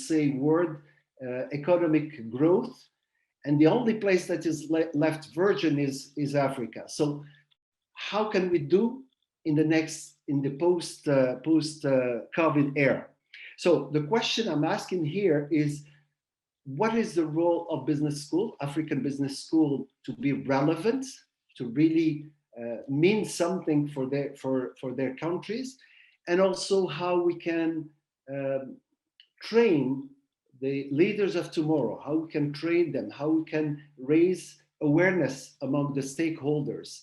say, word, economic growth. And the only place that is left virgin is Africa. So how can we do in the post COVID era? So the question I'm asking here is, what is the role of business school, African business school, to be relevant, to really mean something for their countries, and also how we can train the leaders of tomorrow, how we can train them, how we can raise awareness among the stakeholders.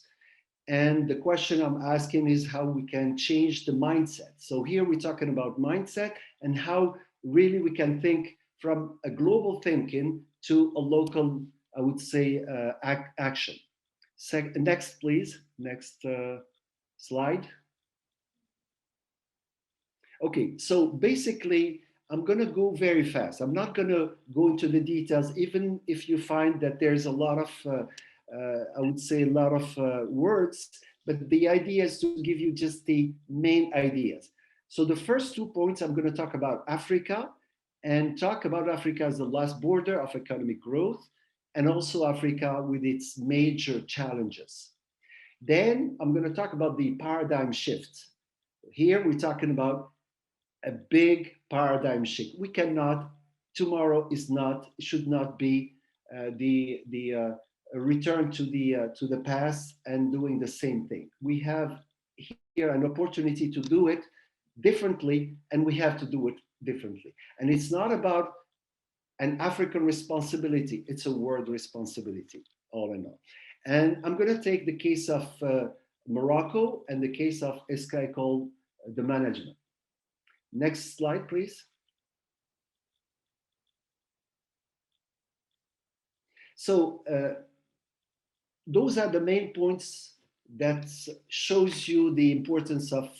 And the question I'm asking is how we can change the mindset. So here we're talking about mindset and how really we can think from a global thinking to a local, I would say, action. Next, please. Next slide. Okay, so basically, I'm going to go very fast. I'm not going to go into the details, even if you find that there's a lot of, I would say, a lot of words, but the idea is to give you just the main ideas. So the first 2 points, I'm going to talk about Africa and talk about Africa as the last border of economic growth, and also Africa with its major challenges. Then I'm going to talk about the paradigm shift. Here we're talking about a big paradigm shift. We cannot, tomorrow should not be the return to the past and doing the same thing. We have here an opportunity to do it differently, and we have to do it differently. And it's not about an African responsibility, it's a world responsibility, all in all. And I'm going to take the case of Morocco and the case of Esca Ecole de Management. Next slide, please. So those are the main points that shows you the importance of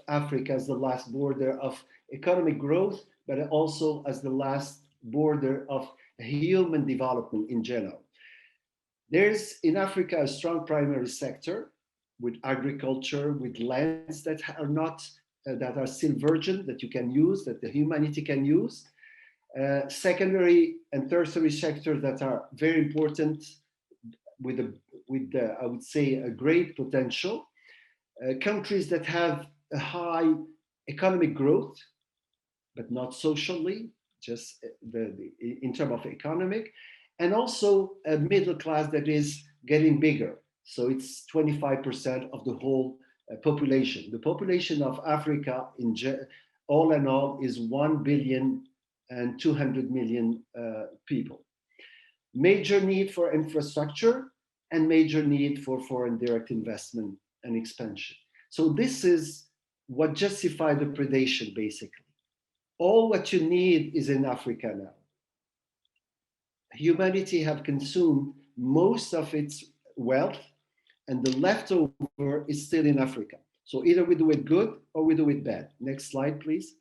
Africa as the last border of economic growth, but also as the last border of human development in general. There's in Africa a strong primary sector with agriculture, with lands that are not that are still virgin, that you can use, that the humanity can use. Secondary and tertiary sectors that are very important with I would say, a great potential. Countries that have a high economic growth, but not socially, just in terms of economic, and also a middle class that is getting bigger. So it's 25% of the whole population. The population of Africa, all in all, is 1,200,000,000 people. Major need for infrastructure and major need for foreign direct investment and expansion. So this is what justifies the predation, basically. All what you need is in Africa now. Humanity have consumed most of its wealth, and the leftover is still in Africa. So either we do it good or we do it bad. Next slide, please.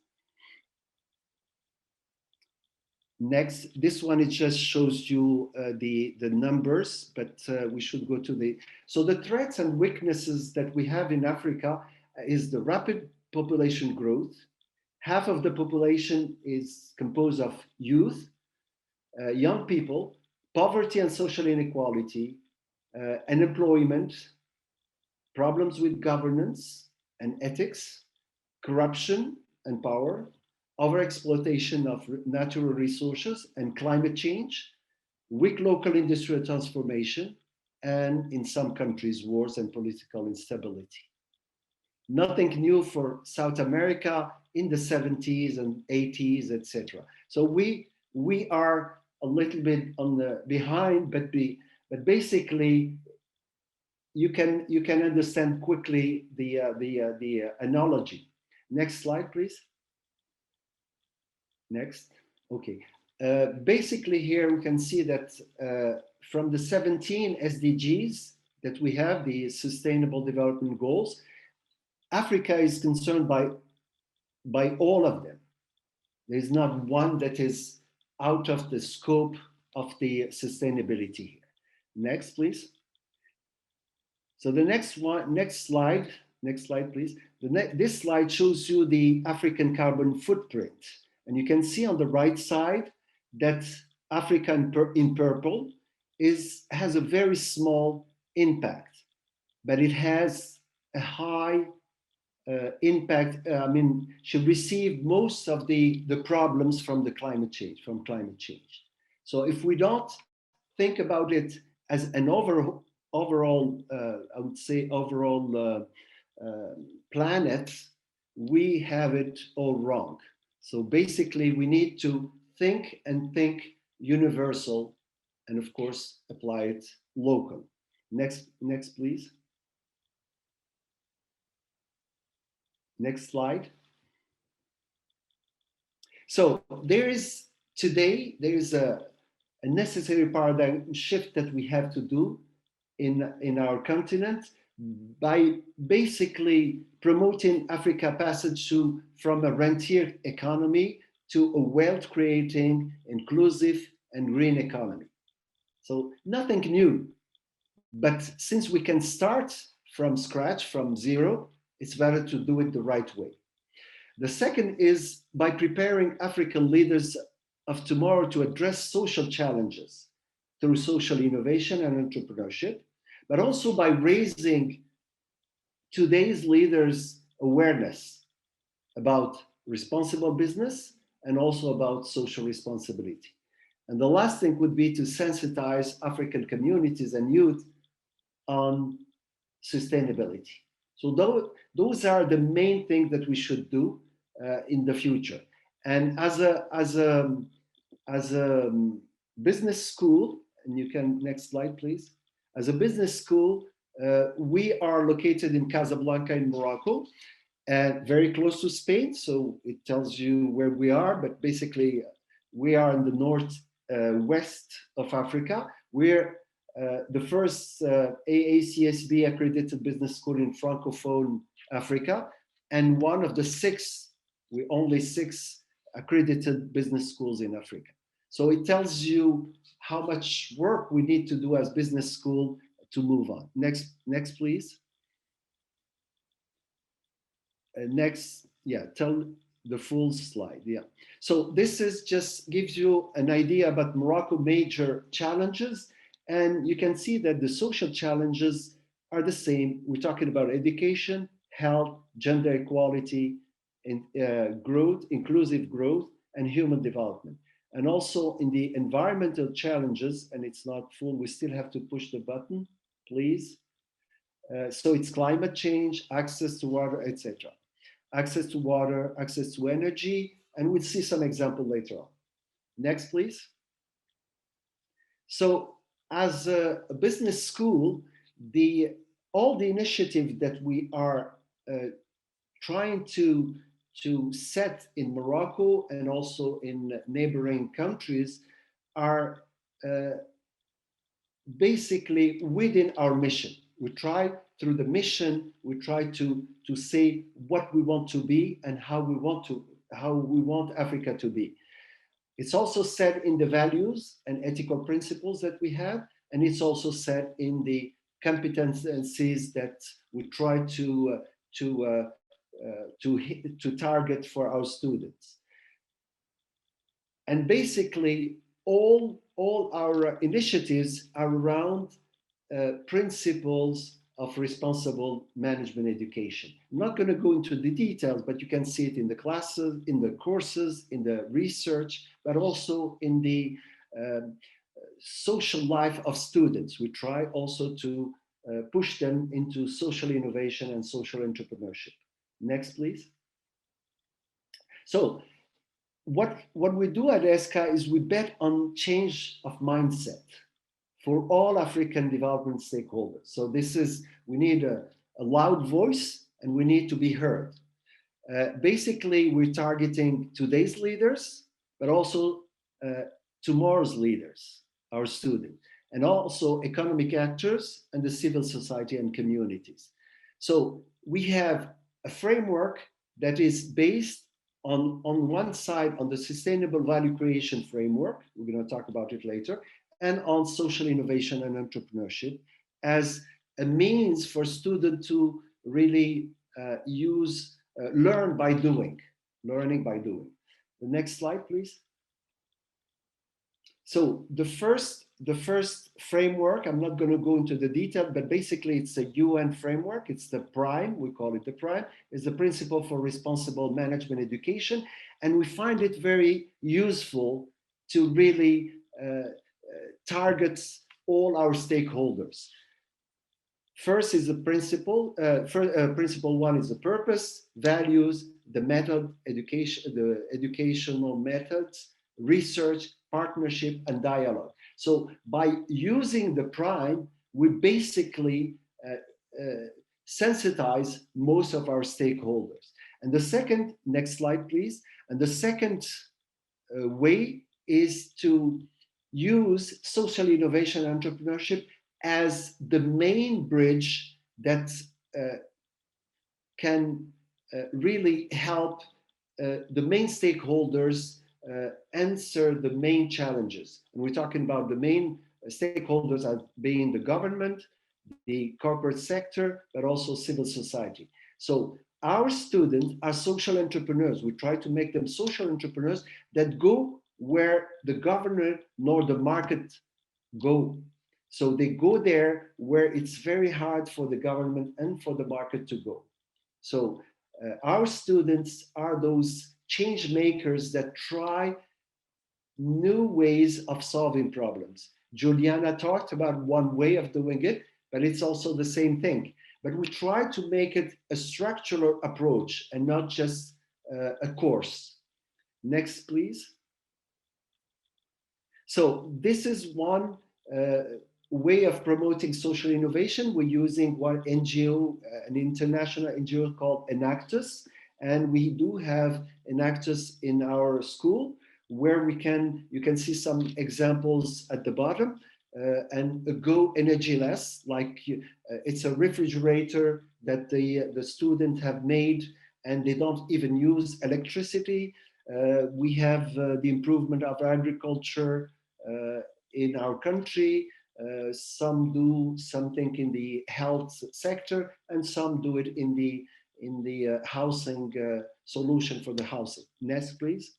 Next, this one, it just shows you the numbers, but we should go to so the threats and weaknesses that we have in Africa is the rapid population growth. Half of the population is composed of youth, young people, poverty and social inequality, unemployment, problems with governance and ethics, corruption and power, overexploitation of natural resources and climate change, weak local industrial transformation, and in some countries, wars and political instability. Nothing new for South America in the 70s and 80s, etc. So we are a little bit on the behind, but basically you can understand quickly the analogy. Next slide, please. Next. Okay. Basically here we can see that from the 17 SDGs that we have, the Sustainable Development Goals, Africa is concerned by all of them. There is not one that is out of the scope of the sustainability here. Next, please. So the next slide, please. This slide shows you the African carbon footprint. And you can see on the right side that Africa in purple has a very small impact, but it has a high impact. I mean, she received most of the problems from climate change. So if we don't think about it as an overall, I would say overall planet, we have it all wrong. So basically, we need to think and think universal, and of course, apply it local. Next, please. Next slide. So today there is a necessary paradigm shift that we have to do in our continent by basically promoting Africa passage from a rentier economy to a wealth creating, inclusive and green economy. So nothing new, but since we can start from scratch, from zero, it's better to do it the right way. The second is by preparing African leaders of tomorrow to address social challenges through social innovation and entrepreneurship, but also by raising today's leaders' awareness about responsible business and also about social responsibility. And the last thing would be to sensitize African communities and youth on sustainability. So those are the main things that we should do in the future. And as a business school, and you can, next slide, please. As a business school, we are located in Casablanca in Morocco, and very close to Spain. So it tells you where we are, but basically we are in the north west of Africa. We're the first AACSB accredited business school in Francophone Africa, and one of the only six accredited business schools in Africa. So it tells you how much work we need to do as business school to move on. Next, please. Next, yeah, tell the full slide, yeah. So this is just gives you an idea about Morocco major challenges, and you can see that the social challenges are the same. We're talking about education, health, gender equality, and growth, inclusive growth, and human development. And also in the environmental challenges, and it's not full, we still have to push the button, please. So it's climate change, access to water, etc. Access to water, access to energy, and we'll see some example later on. Next, please. So as a business school, all the initiatives that we are trying to set in Morocco and also in neighboring countries are basically within our mission. We try through the mission, we try to say what we want to be and how we want Africa to be. It's also set in the values and ethical principles that we have, and it's also set in the competencies that we try to target for our students. And basically, all our initiatives are around principles of responsible management education. I'm not going to go into the details, but you can see it in the classes, in the courses, in the research, but also in the social life of students. We try also to push them into social innovation and social entrepreneurship. Next, please. So what we do at Esca is we bet on change of mindset for all African development stakeholders. So we need a loud voice and we need to be heard. Basically, we're targeting today's leaders, but also tomorrow's leaders, our students, and also economic actors and the civil society and communities. So we have a framework that is based on one side on the sustainable value creation framework, we're going to talk about it later, and on social innovation and entrepreneurship as a means for students to really learning by doing. The next slide, please. So the first framework, I'm not going to go into the detail, but basically it's a UN framework. It's the PRIME, we call it the PRIME, is the Principle for Responsible Management Education. And we find it very useful to really target all our stakeholders. First is the principle. Principle one is the purpose, values, the method, education, the educational methods, research, partnership, and dialogue. So by using the prime, we basically sensitize most of our stakeholders. And the second, next slide, please. And the second way is to use social innovation and entrepreneurship as the main bridge that can really help the main stakeholders answer the main challenges. And we're talking about the main stakeholders as being the government, the corporate sector, but also civil society. So our students are social entrepreneurs. We try to make them social entrepreneurs that go where the government nor the market go. So they go there where it's very hard for the government and for the market to go. So our students are those change makers that try new ways of solving problems. Juliana talked about one way of doing it, but it's also the same thing. But we try to make it a structural approach and not just a course. Next, please. So this is one way of promoting social innovation. We're using one NGO, an international NGO called Enactus, and we do have Enactus in our school where you can see some examples at the bottom. And a Go Energyless, like it's a refrigerator that the students have made, and they don't even use electricity. We have the improvement of agriculture in our country. Some do something in the health sector, and some do it in the housing solution for the housing. Next, please.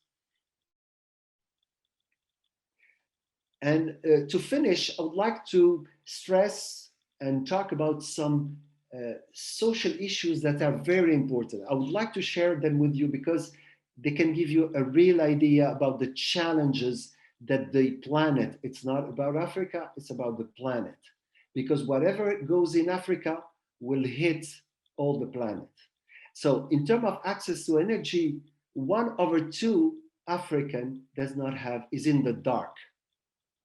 And to finish, I would like to stress and talk about some social issues that are very important. I would like to share them with you because they can give you a real idea about the challenges that the planet, it's not about Africa, it's about the planet. Because whatever goes in Africa will hit all the planet. So in terms of access to energy, 1/2 African does not have, is in the dark,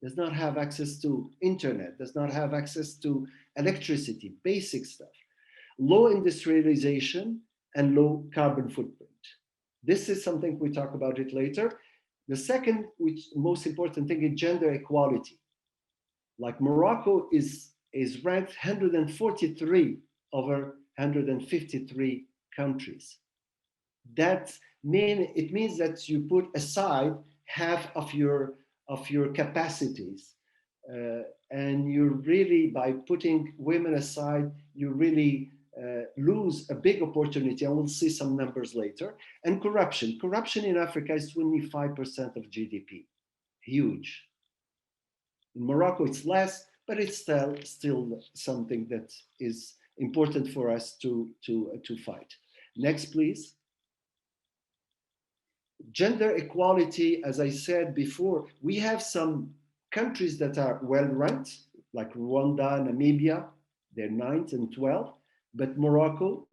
does not have access to internet, does not have access to electricity, basic stuff, low industrialization, and low carbon footprint. This is something we talk about it later. The second, which most important thing is gender equality. Like Morocco is ranked 143 over 153 countries. It means that you put aside half of your capacities. And you really, by putting women aside, you really lose a big opportunity. And we'll see some numbers later. And corruption. Corruption in Africa is 25% of GDP. Huge. In Morocco, it's less, but it's still something that is important for us to fight. Next, please. Gender equality, as I said before, we have some countries that are well ranked, like Rwanda, Namibia, they're 9th and 12th, but Morocco,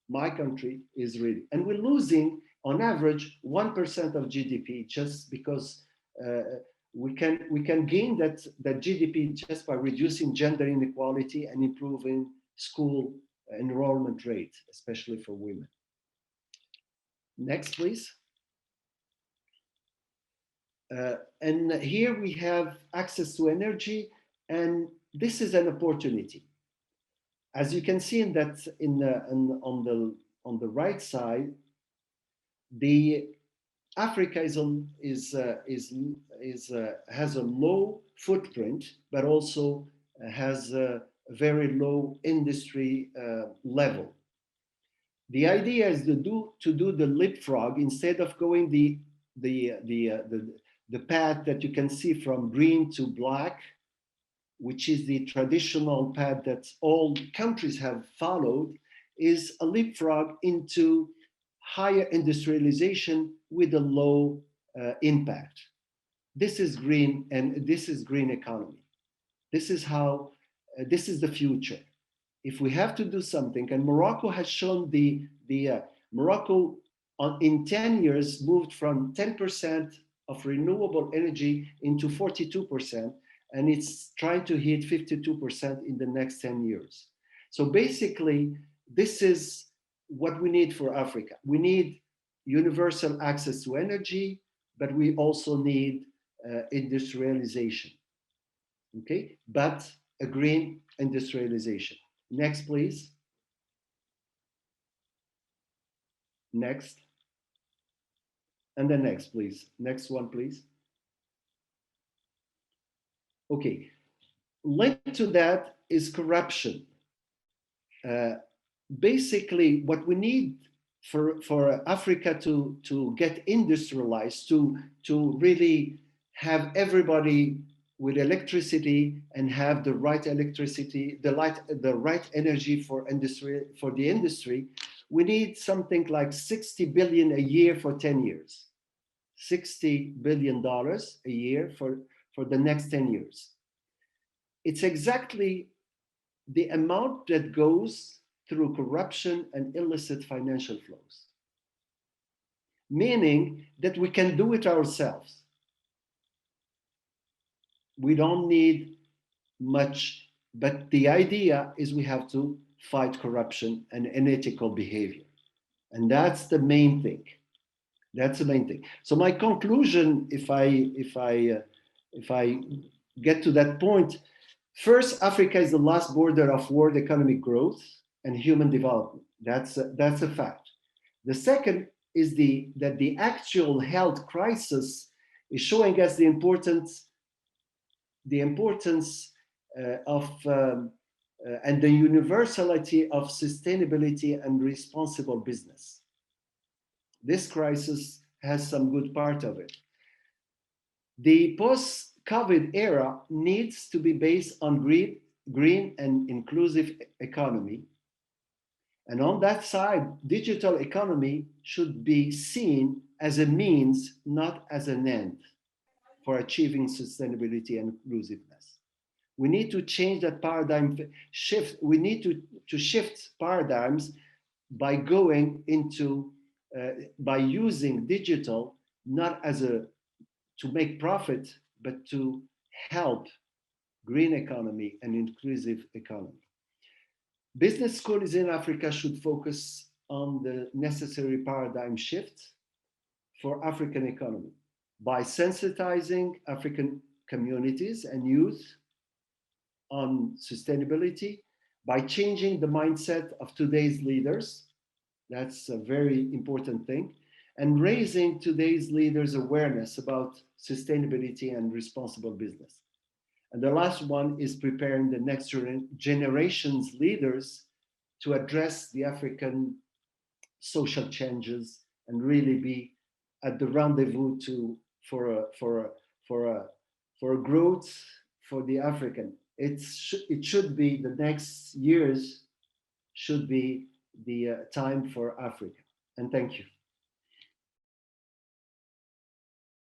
my country, is really, and we're losing on average 1% of GDP just because we can gain that GDP just by reducing gender inequality and improving school enrollment rate, especially for women. Next, please. And here we have access to energy, and this is an opportunity. As you can see in that, on the right side, the Africa has a low footprint, but also has a very low industry level. The idea is to do the leapfrog. Instead of going the the path that you can see from green to black, which is the traditional path that all countries have followed, is a leapfrog into higher industrialization with a low impact. This is green, and this is green economy. This is how, this is the future. If we have to do something, and Morocco has shown Morocco in 10 years moved from 10% of renewable energy into 42%, and it's trying to hit 52% in the next 10 years. So basically, this is what we need for Africa. We need universal access to energy, but we also need industrialization, okay? But a green industrialization. Next, please. Next. And then next, please. Next one, please. Okay. Linked to that is corruption. Basically, what we need for Africa to get industrialized, to really have everybody with electricity and have the right electricity, the right energy for the industry, we need something like 60 billion a year for 10 years. $60 billion a year for the next 10 years. It's exactly the amount that goes through corruption and illicit financial flows. Meaning that we can do it ourselves. We don't need much, but the idea is we have to fight corruption and unethical behavior. And that's the main thing. That's the main thing. So my conclusion, if I get to that point, first, Africa is the last border of world economic growth and human development. That's a fact. The second is that the actual health crisis is showing us the importance of and the universality of sustainability and responsible business. This crisis has some good part of it. The post-COVID era needs to be based on green and inclusive economy. And on that side, digital economy should be seen as a means, not as an end, for achieving sustainability and inclusiveness. We need to change that paradigm shift. We need to shift paradigms by going into, by using digital, not as to make profit, but to help green economy and inclusive economy. Business schools in Africa should focus on the necessary paradigm shift for African economy by sensitizing African communities and youth on sustainability, by changing the mindset of today's leaders. That's a very important thing. And raising today's leaders' awareness about sustainability and responsible business. And the last one is preparing the next generation's leaders to address the African social changes and really be at the rendezvous for a growth for the African. It should be, the next years should be the time for Africa. And thank you.